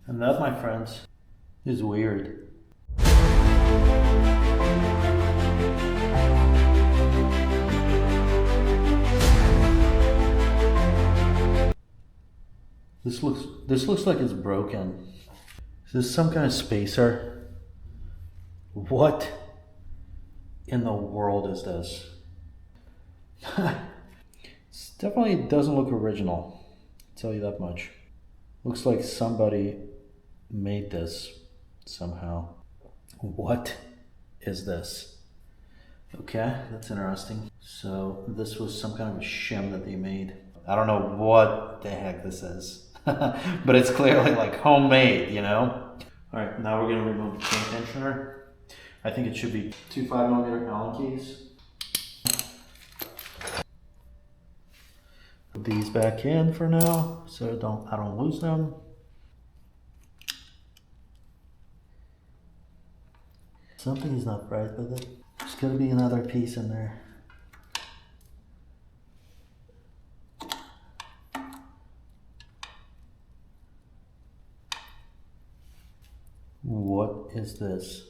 And that, my friends, is weird. This looks like it's broken. Is this some kind of spacer? What in the world is this? It definitely doesn't look original, I'll tell you that much. Looks like somebody made this somehow. What is this? Okay, that's interesting. So this was some kind of a shim that they made. I don't know what the heck this is, but it's clearly like homemade, you know? All right, now we're gonna remove the chain tensioner. I think it should be 2 5mm Allen keys. Put these back in for now, so I don't lose them. Something's not right with it. There's gotta be another piece in there. What is this?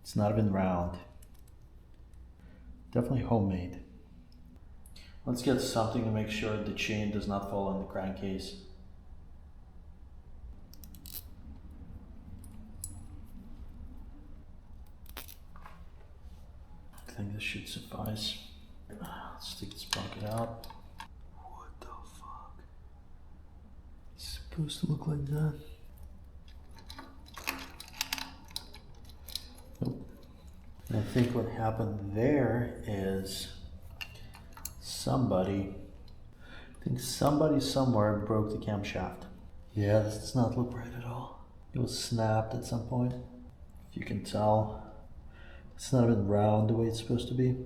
It's not even round. Definitely homemade. Let's get something to make sure the chain does not fall in the crankcase. I think this should suffice. Let's take the sprocket out. What the fuck? It's supposed to look like that. Nope. And I think what happened there is somebody somewhere broke the camshaft. Yeah, this does not look right at all. It was snapped at some point. If you can tell, it's not even round the way it's supposed to be.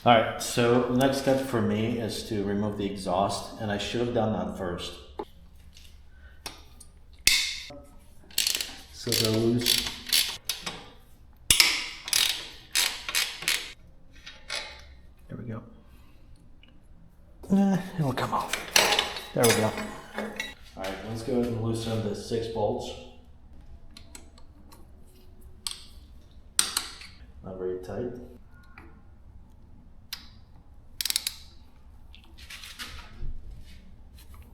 All right, so the next step for me is to remove the exhaust, and I should have done that first. So they're loose. There we go. It'll come off. There we go. All right, let's go ahead and loosen the 6 bolts. Not very tight.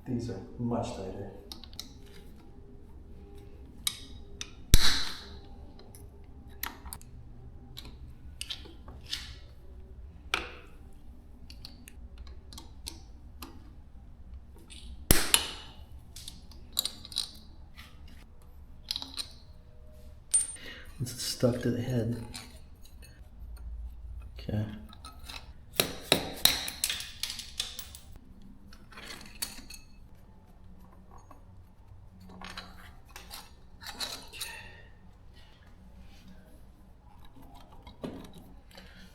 These are much tighter. It's stuck to the head. Okay.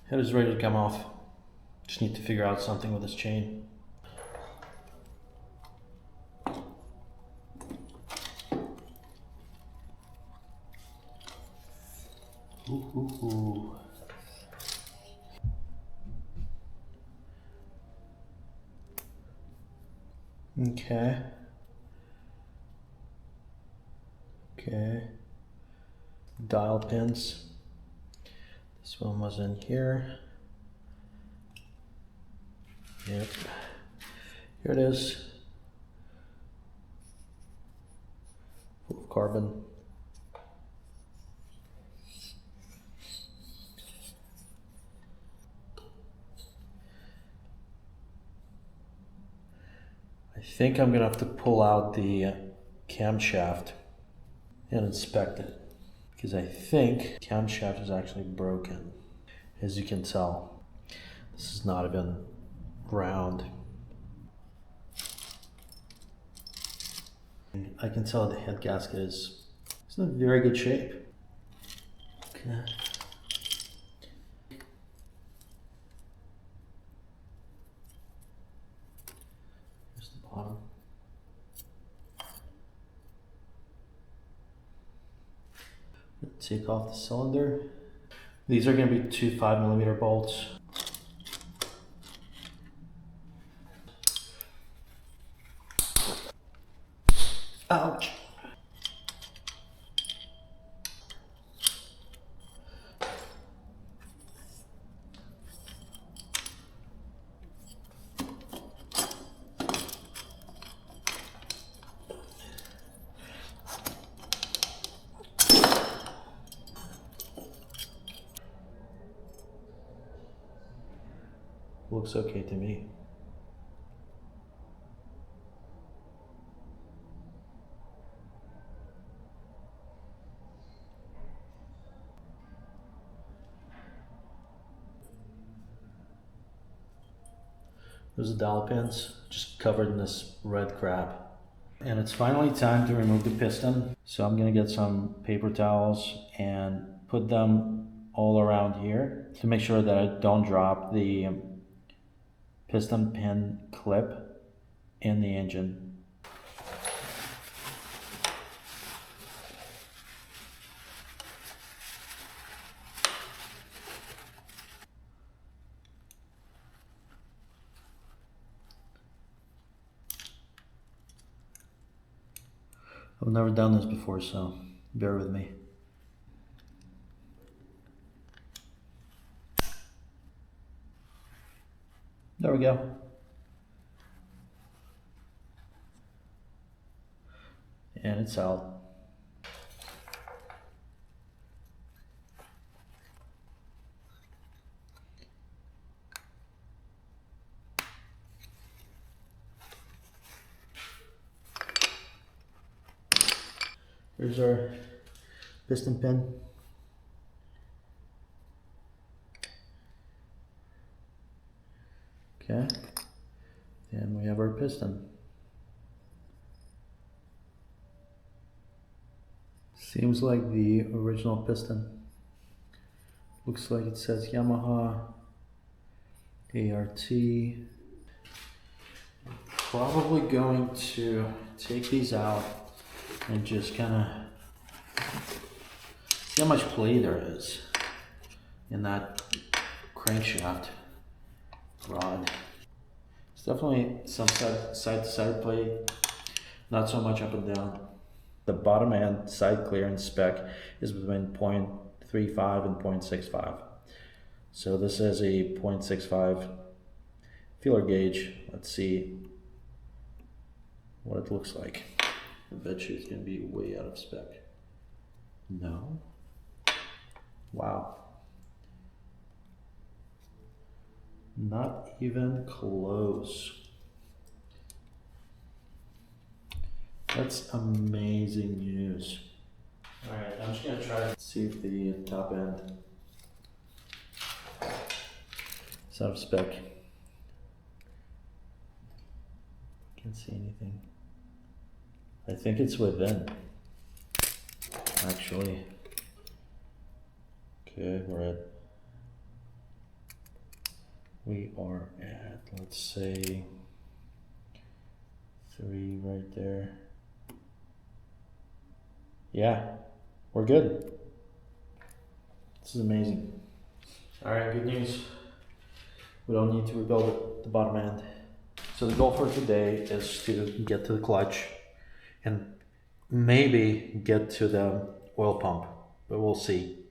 Head is ready to come off. Just need to figure out something with this chain. Ooh. Okay. Dial pins. This one was in here. Yep. Here it is. Full of carbon. I think I'm gonna have to pull out the camshaft and inspect it, because I think camshaft is actually broken. As you can tell, this is not even round. I can tell the head gasket is in very good shape. Okay. take off the cylinder. These are going to be two 5mm bolts. Ouch! Looks okay to me. Those are the dowel pins, just covered in this red crap. And it's finally time to remove the piston. So I'm gonna get some paper towels and put them all around here to make sure that I don't drop the piston pin clip in the engine. I've never done this before, so bear with me. There we go. And it's out. Here's our piston pin. Okay, and we have our piston. Seems like the original piston. Looks like it says Yamaha ART. I'm probably going to take these out and just kind of see how much play there is in that crankshaft rod. It's definitely some side to side play, not so much up and down. The bottom end side clearance spec is between 0.35 and 0.65. So this is a 0.65 feeler gauge. Let's see what it looks like. I bet you it's gonna be way out of spec. No. Wow. Not even close. That's amazing news. All right, I'm just gonna try to see if the top end is out of spec. Can't see anything. I think it's within, actually. Okay, we are at, let's say, 3 right there. Yeah, we're good. This is amazing. All right, good news. We don't need to rebuild the bottom end. So the goal for today is to get to the clutch and maybe get to the oil pump, but we'll see.